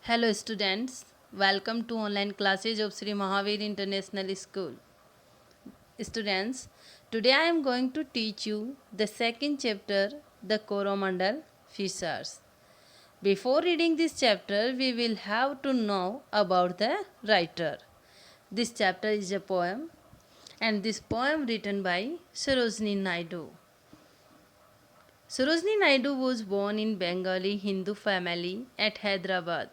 Hello students, welcome to online classes of Sri Mahavir International School. Students, today I am going to teach you the second chapter, the Coromandel Fissures. Before reading this chapter, we will have to know about the writer. This chapter is a poem and this poem written by Sarojini Naidu. Sarojini Naidu was born in Bengali Hindu family at Hyderabad.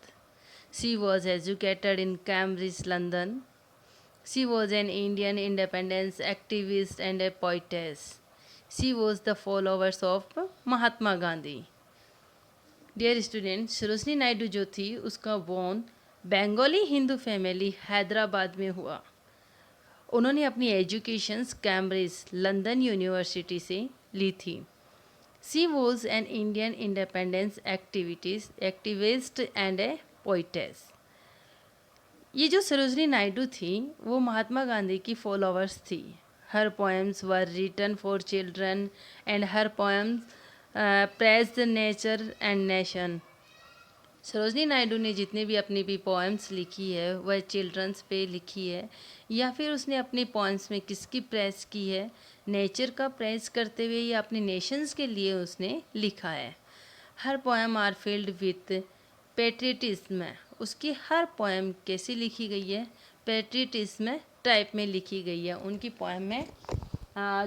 She was educated in Cambridge, London. She was an Indian independence activist and a poetess. She was the follower of Mahatma Gandhi. Dear student Sarojini Naidu जो थी उसका born Bengali Hindu family Hyderabad में हुआ. उन्होंने अपनी educations Cambridge London university से ली थी. She was an Indian independence activist and A poetess. ये जो सरोजनी नायडू थी वो महात्मा गांधी की फॉलोअर्स थी. Her poems were written for children and her poems praise the nature and nation. Sarojini Naidu ने जितने भी अपनी भी पोएम्स लिखी है वह चिल्ड्रंस पे लिखी है या फिर उसने अपनी पोएम्स में किसकी प्रेस की है, नेचर का प्रेस करते हुए या अपने नेशंस के लिए उसने लिखा है. Her poem are filled with patriotism. उसकी हर पोएम कैसी लिखी गई है, पेट्रियटिज्म टाइप में लिखी गई है. उनकी पोएम में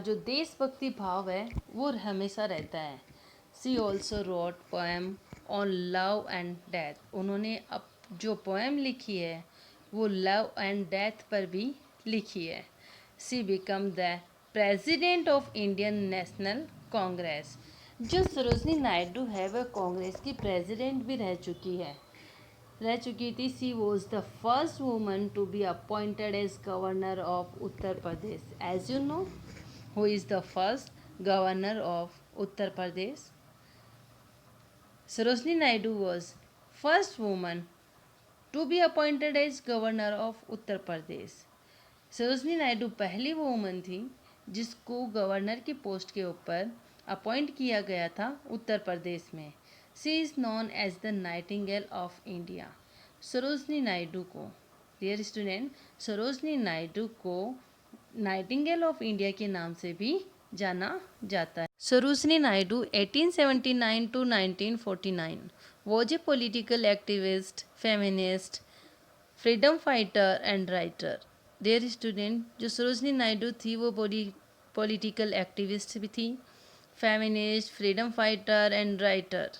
जो देशभक्ति भाव है वो हमेशा रहता है. She also wrote poem on love and death. उन्होंने अब जो पोएम लिखी है वो लव एंड डेथ पर भी लिखी है. She become the president of Indian national Congress. जो सरोजनी नायडू है वह कांग्रेस की प्रेसिडेंट भी रह चुकी थी. She was the first woman to be appointed as governor of Uttar Pradesh. As you know who is the first governor of Uttar Pradesh? Sarojini Naidu was first woman to be appointed as governor of Uttar Pradesh. Sarojini Naidu पहली वो woman थी जिसको governor की post के ऊपर appoint किया गया था उत्तर प्रदेश में. She is known as the nightingale of India. Sarojini Naidu को, डियर स्टूडेंट, सरोजनी नायडू को नाइटिंगेल ऑफ इंडिया के नाम से भी जाना जाता है. Sarojini Naidu 1879 to 1949 was a political activist, feminist, freedom fighter and writer. Dear student, जो सरोजनी नायडू थी वो पॉलिटिकल एक्टिविस्ट भी थी, feminist, freedom fighter and writer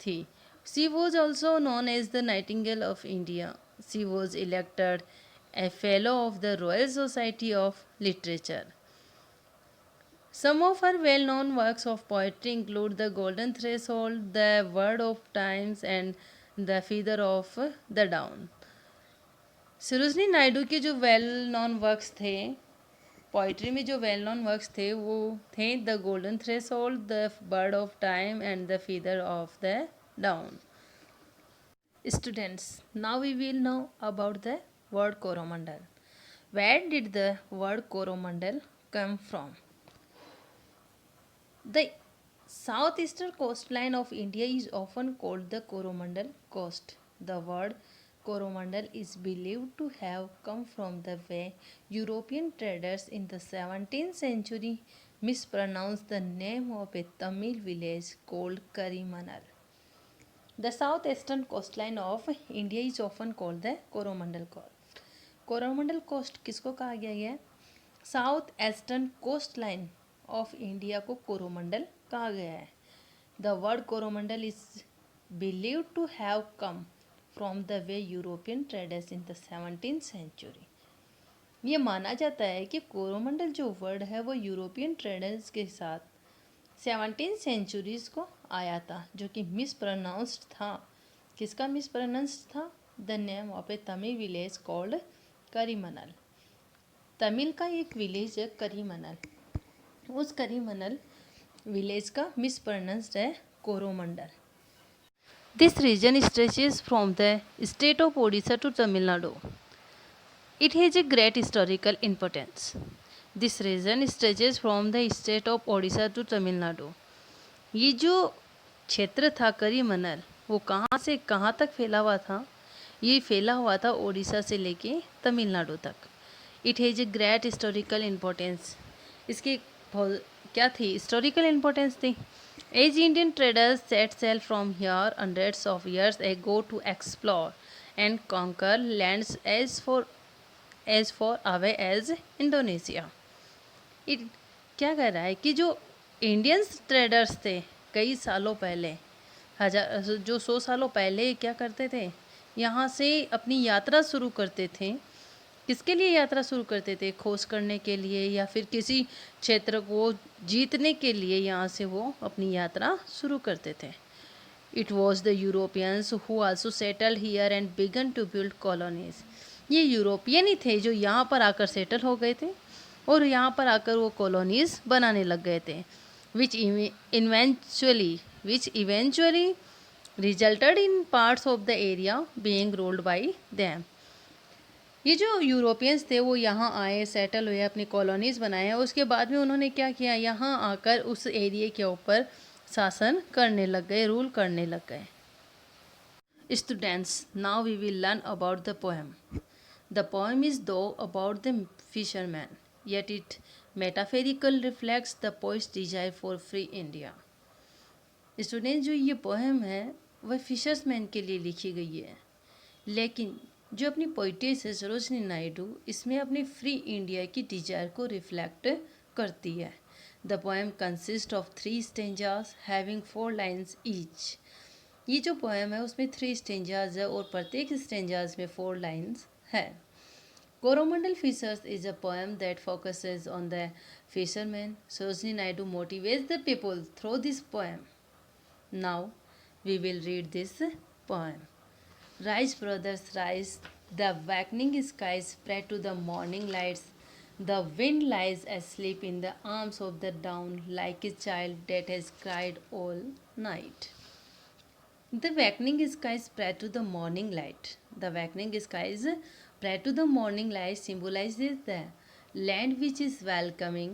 थी. She was also known as the nightingale of India. She was elected a fellow of the Royal Society of Literature. Some of her well-known works of poetry include The Golden Threshold, The Word of Times and The Feather of the Down. Sarojini Naidu के जो well non works थे, poetry में जो well non works थे वो थे the golden threshold, the bird of time and the feather of the down. Students, now we will know about the word Coromandel. Where did the word Coromandel come from? The southeastern coastline of India is often called the Coromandel Coast. The word Coromandel is believed to have come from the way European traders in the 17th century mispronounced the name of a Tamil village called Karimanal. The southeastern coastline of India is often called the Coromandel Coast. Coromandel Coast किसको कहा गया है? South eastern coast line of India को कोरोमंडल कहा गया है. The word Coromandel is believe to have come from the way European traders in the 17th century. ये माना जाता है कि कोरोमंडल जो वर्ड है वो यूरोपियन ट्रेडर्स के साथ 17th सेंचुरीज को आया था, जो कि मिसप्रोनाउंस्ड था. किसका मिसप्रोनाउंस्ड था? The name of a Tamil village called Karimanal. Tamil का एक विलेज है करीमनल. उस करीमनल विलेज का मिसप्रोनाउंस्ड है Coromandel. This region stretches from the state of Odisha to Tamil Nadu. It has a great historical importance. This region stretches from the state of Odisha to Tamil Nadu. ये जो क्षेत्र था करीमनल वो कहाँ से कहाँ तक फैला हुआ था? ये फैला हुआ था उड़ीसा से लेके तमिलनाडु तक। It has a great historical importance. इसकी क्या थी, हिस्टोरिकल इम्पोर्टेंस थी। As Indian traders set sail from here hundreds of years ago to explore and conquer lands as far away as Indonesia. It क्या कह रहा है कि जो इंडियंस ट्रेडर्स थे कई सालों पहले, जो 100 सालों पहले क्या करते थे, यहाँ से अपनी यात्रा शुरू करते थे। किसके लिए यात्रा शुरू करते थे? खोज करने के लिए या फिर किसी क्षेत्र को जीतने के लिए यहाँ से वो अपनी यात्रा शुरू करते थे। It was the Europeans who also settled here and began to build colonies. ये यूरोपियन ही थे जो यहाँ पर आकर सेटल हो गए थे और यहाँ पर आकर वो कॉलोनीज बनाने लग गए थे। Which eventually resulted in parts of the area being ruled by them. ये जो यूरोपियंस थे वो यहाँ आए, सेटल हुए, अपनी कॉलोनीज़ बनाए और उसके बाद में उन्होंने क्या किया, यहाँ आकर उस एरिया के ऊपर शासन करने लग गए, रूल करने लग गए। Students, now we will learn about the poem. The poem is though about the fisherman, yet it metaphorical reflects the poet's desire for free India. Students, जो ये पोएम है वह फिशर्समैन के लिए लिखी गई है, लेकिन जो अपनी पोइटेस है सरोजनी नायडू, इसमें अपनी फ्री इंडिया की डिजायर को रिफ्लेक्ट करती है। The poem consist of 3 stanzas having 4 lines each. ये जो पोएम है उसमें 3 स्टेंजास है और प्रत्येक स्टेंजास में 4 लाइन्स है। Coromandel fishers is a poem that focuses on the fisherman. Sarojini Naidu motivates the people through this poem. Now we will read this poem. Rise, brothers, rise, the awakening skies spread to the morning lights. The wind lies asleep in the arms of the dawn like a child that has cried all night. The awakening skies spread to the morning light. The awakening skies spread to the morning light symbolizes the land which is welcoming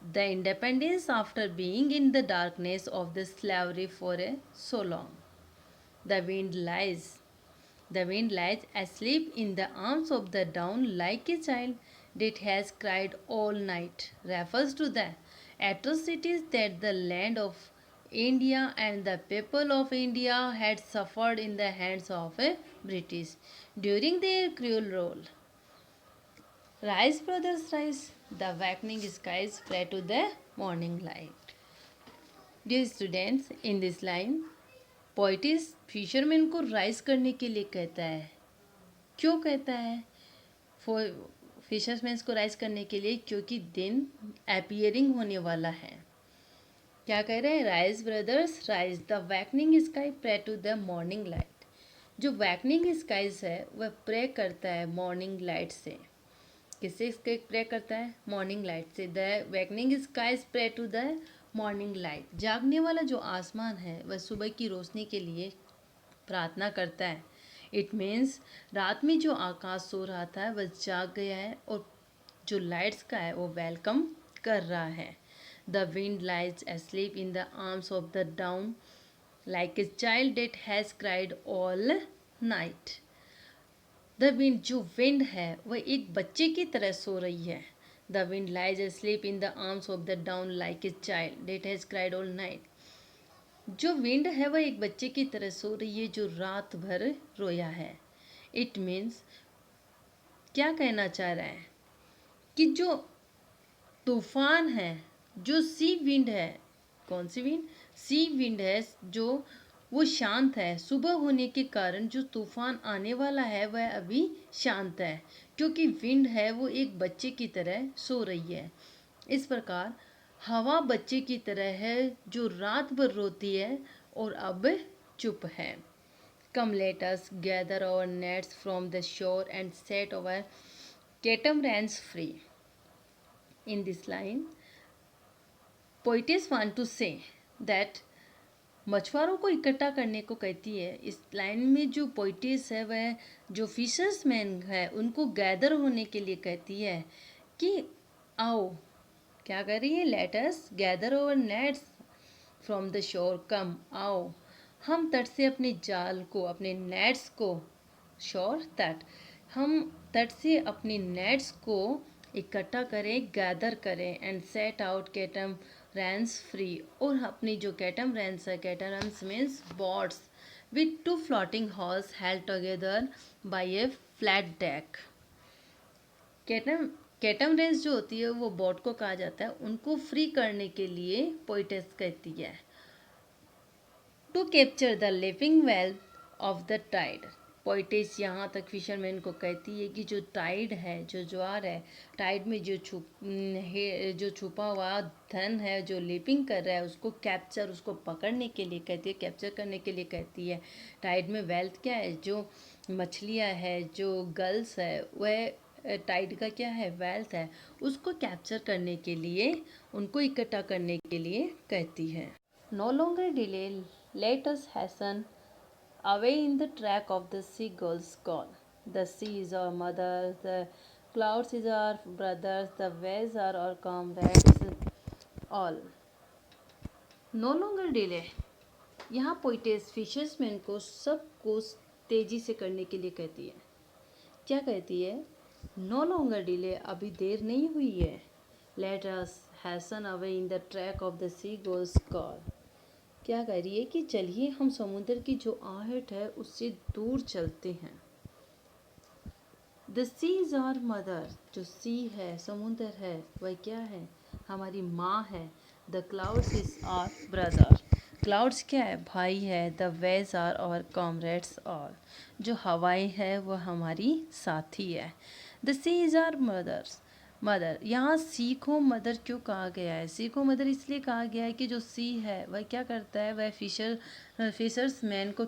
the independence after being in the darkness of the slavery for so long. The wind lies asleep in the arms of the dawn like a child that has cried all night, refers to the atrocities that the land of India and the people of India had suffered in the hands of a British during their cruel rule. Rise, brothers, rise, the awakening skies spread to the morning light. Dear students, in this line, पोइटिस fisherman को rise करने के लिए कहता है। क्यों कहता है fisherman को राइज करने के लिए? क्योंकि दिन अपीयरिंग होने वाला है। क्या कह रहे हैं? Rise brothers rise, the wakening sky pray to the morning light. जो वैकनिंग स्काइज है वह प्रे करता है मॉर्निंग लाइट से। किससे प्रे करता है? मॉर्निंग लाइट से। The wakening skies pray to the morning light. जागने वाला जो आसमान है वह सुबह की रोशनी के लिए प्रार्थना करता है। इट मीन्स रात में जो आकाश सो रहा था वह जाग गया है और जो लाइट्स का है वो वेलकम कर रहा है। The wind lies asleep in the arms of the dawn like a child that has cried all night. The wind, जो विंड है वह एक बच्चे की तरह सो रही है। The wind lies asleep in the arms of the dawn like a child that has cried all night. जो विंड है वह एक बच्चे की तरह सो रही है जो रात भर रोया है। इट मीन्स क्या कहना चाह रहा है कि जो तूफान है, जो सी विंड है, कौन सी विंड? सी विंड है, जो वो शांत है। सुबह होने के कारण जो तूफान आने वाला है वह अभी शांत है, क्योंकि विंड है वो एक बच्चे की तरह सो रही है। इस प्रकार हवा बच्चे की तरह है जो रात भर रोती है और अब चुप है। Come let us gather our nets from the shore and set our catamarans free. In this line poetess want to say that मछुआरों को इकट्ठा करने को कहती है। इस लाइन में जो पोइटेस है वह जो फिशर्समैन है उनको गैदर होने के लिए कहती है कि आओ, क्या कर रही है? Let us gather over nets from the shore, come, आओ हम तट से अपने जाल को, अपने नेट्स को श्योर दैट हम तट से अपनी नेट्स को इकट्ठा करें, गैदर करें and set out catamarans free. और अपनी जो कैटमरैन्स है, catamarans means boats with two floating hulls held together by a flat deck। कैटमरैन्स जो होती है वो बोट को कहा जाता है। उनको फ्री करने के लिए पोइटेस कहती है to capture the living wealth of the tide. Poetess यहाँ तक फिशरमैन को कहती है कि जो टाइड है, जो ज्वार है, टाइड में जो छुपा हुआ धन है, जो लिविंग कर रहा है, उसको कैप्चर, उसको पकड़ने के लिए कहती है, कैप्चर करने के लिए कहती है। टाइड में वेल्थ क्या है? जो मछलियाँ है, जो गल्स है, वह टाइड का क्या है? वेल्थ है। उसको कैप्चर करने के लिए, उनको इकट्ठा करने के लिए कहती है। No longer delay, let us hasten away in the track of the seagull's call. The sea is our mother, the clouds is our brothers, the waves are our comrades all. No longer delay. यहाँ poetess फिशर्समैन को सब कुछ तेजी से करने के लिए कहती है। क्या कहती है? नो लॉन्गर डिले, अभी देर नहीं हुई है। Let us hasten away in the track of the sea gulls call. क्या कह रही है कि चलिए हम समुद्र की जो आहट है उससे दूर चलते हैं। The sea is our mother, जो सी है, समुद्र है, वह क्या है? हमारी माँ है। The clouds is our brother, clouds क्या है? भाई है। The waves are our comrades all, जो हवाएं है वह हमारी साथी है। The sea is our mother, यहाँ सी को मदर क्यों कहा गया है? सी को मदर इसलिए कहा गया है कि जो सी है वह क्या करता है? वह फिशर्समैन को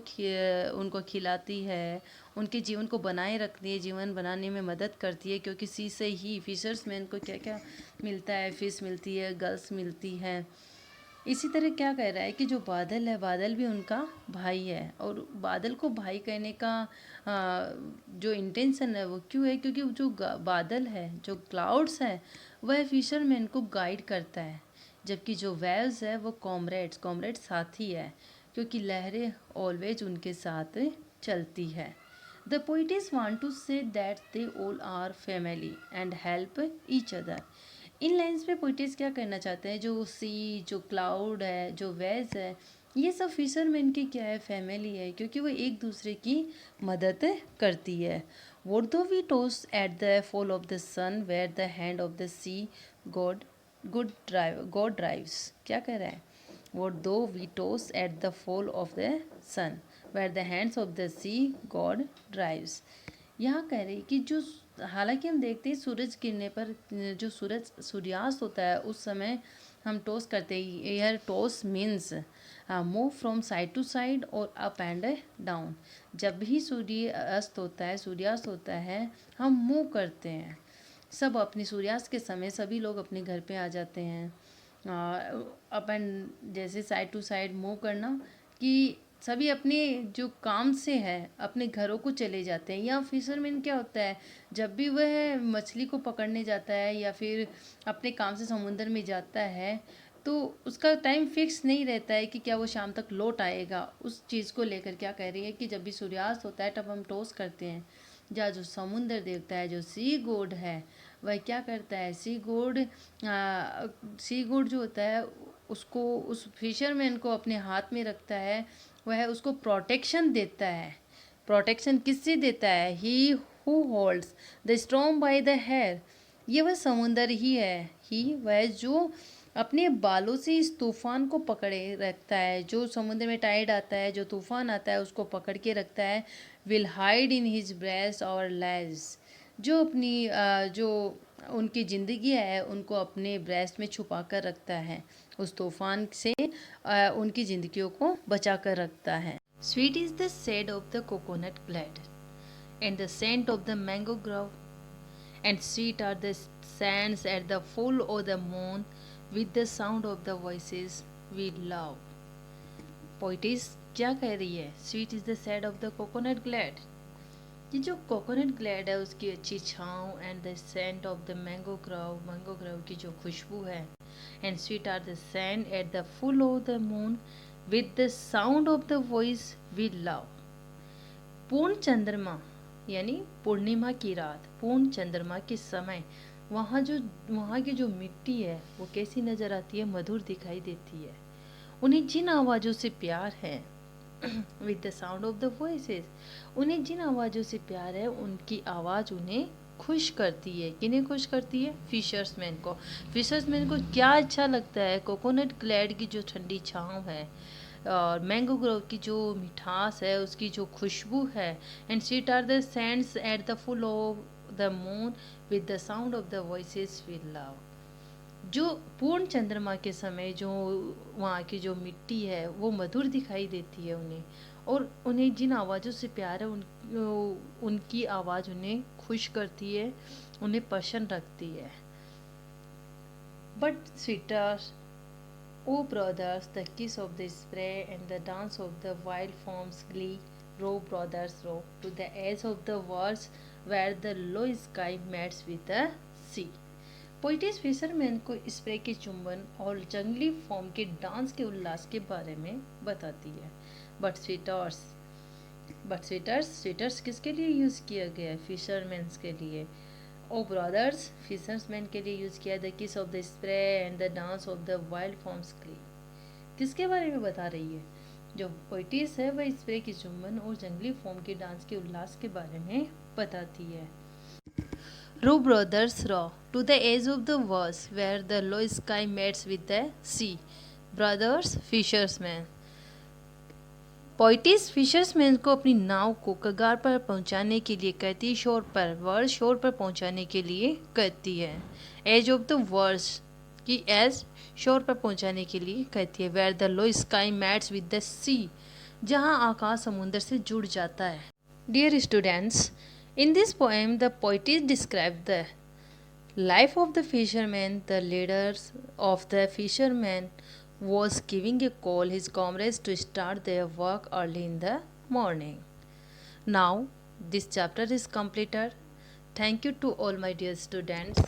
उनको खिलाती है, उनके जीवन को बनाए रखती है, जीवन बनाने में मदद करती है, क्योंकि सी से ही फिशर्समैन को क्या क्या मिलता है? फिश मिलती है, गल्स मिलती है। इसी तरह क्या कह रहा है कि जो बादल है, बादल भी उनका भाई है। और बादल को भाई कहने का जो इंटेंशन है वो क्यों है? क्योंकि जो बादल है, जो क्लाउड्स है, वह फिशरमैन को गाइड करता है, जबकि जो वेव्स है वो कॉमरेड्स साथी है, क्योंकि लहरें ऑलवेज उनके साथ चलती है। The poetess want to say that they all are family and help each other. इन लाइन्स पे पोइटेस क्या करना चाहते हैं? जो सी, जो क्लाउड है, जो वेव्स है, ये सब फिशरमैन की क्या है? फैमिली है, क्योंकि वो एक दूसरे की मदद करती है। What though we toss at the fall of the sun where the hand of the sea god drives. क्या कह रहा है? What though we toss at the fall of the sun where the hands of the sea god drives. यहाँ कह रही कि जो, हालांकि हम देखते हैं सूरज गिरने पर, जो सूर्यास्त होता है उस समय हम टॉस करते हैं। Air toss means move from side to side और अप एंड डाउन। जब भी सूर्यास्त होता है हम मूव करते हैं। सब अपनी सूर्यास्त के समय सभी लोग अपने घर पे आ जाते हैं। अप एंड, जैसे साइड टू साइड मूव करना, कि सभी अपने जो काम से है अपने घरों को चले जाते हैं। या फिशरमैन क्या होता है, जब भी वह मछली को पकड़ने जाता है या फिर अपने काम से समुद्र में जाता है, तो उसका टाइम फिक्स नहीं रहता है कि क्या वो शाम तक लौट आएगा। उस चीज़ को लेकर क्या कह रही है कि जब भी सूर्यास्त होता है तब हम टॉस करते हैं। जहाँ जो समुद्र देवता है, जो सी गॉड है, वह क्या करता है? सी गॉड जो होता है उसको, उस फिशरमैन को अपने हाथ में रखता है। वह उसको प्रोटेक्शन देता है। प्रोटेक्शन किससे देता है? He who holds the storm by the hair. ये वह समुंदर ही है। ही वह जो अपने बालों से इस तूफान को पकड़े रखता है। जो समुद्र में टाइड आता है, जो तूफान आता है, उसको पकड़ के रखता है। Will hide in his breast और लेग्स, जो अपनी जो उनकी ज़िंदगी है उनको अपने ब्रेस्ट में छुपा कर रखता है। उस तूफान से उनकी ज़िंदगियों को बचा कर रखता है। Sweet is the shade of the coconut blade and the scent of the mango grove and sweet are the sands at the full of the moon with the sound of the voices we love। Poetess क्या कह रही है? Sweet is the shade of the coconut glade, ये जो coconut glade है उसकी अच्छी छाँव, and the scent of the mango grove की जो खुशबू है, and sweet are the sand at the full of the moon with the sound of the voice we love. पूर्ण चंद्रमा यानी पूर्णिमा की रात, पूर्ण चंद्रमा के समय वहाँ की जो मिट्टी है वो कैसी नज़र आती है, मधुर दिखाई देती है। उन्हें जिन आवाज़ों से प्यार है with the sound of the voices, उन्हें जिन आवाज़ों से प्यार है उनकी आवाज़ उन्हें खुश करती है। किन्हें खुश करती है? फिशर्समैन को। फिशर्समैन को क्या अच्छा लगता है? कोकोनट ग्लैड की जो ठंडी छाँव है और मैंगो ग्रोव की जो मिठास है, उसकी जो खुशबू है, and sweet are the sands at the full of the moon with the sound of the voices we love. जो पूर्ण चंद्रमा के समय जो वहाँ की जो मिट्टी है वो मधुर दिखाई देती है उन्हें, और उन्हें जिन आवाज़ों से प्यार है उनकी आवाज़ उन्हें खुश करती है, उन्हें प्रसन्न रखती है। But sweeter O brothers, the kiss of the spray and the dance of the wild forms glee, row brothers row to the edge of the walls where the low sky meets with the sea. पोइटिस fisherman को spray के चुंबन और जंगली form के dance के उल्लास के बारे में बताती है। बट स्वीटर्स किसके लिए यूज़ किया गया है? फिशरमैन्स के लिए। ओ ब्रदर्स फिशर्समैन के लिए यूज़ किया द किस of the spray and the dance of the wild forms क्ली। किसके बारे में बता रही है? जो पोइटिस है वह स्प्रे की चुंबन और जंगली फॉर्म के डांस के उल्लास के बारे में बताती है। Row brothers row to the edge of the walls where the low sky meets with the sea. Brothers fishermen. पोइटिस फिशर्समैन को अपनी नाव को कगार पर पहुंचाने के लिए कहती है, वर्ल्ड शोर पर पहुंचाने के लिए कहती है। एज ऑफ द वर्ल्ड की एज शोर पर पहुंचाने के लिए कहती है। Where the low sky mates with the sea, जहां आकाश समुद्र से जुड़ जाता है। Dear students, in this poem the poetess describe the life of the fisherman. The leaders of the fishermen was giving a call his comrades to start their work early in the morning. Now this chapter is completed. Thank you to all my dear students.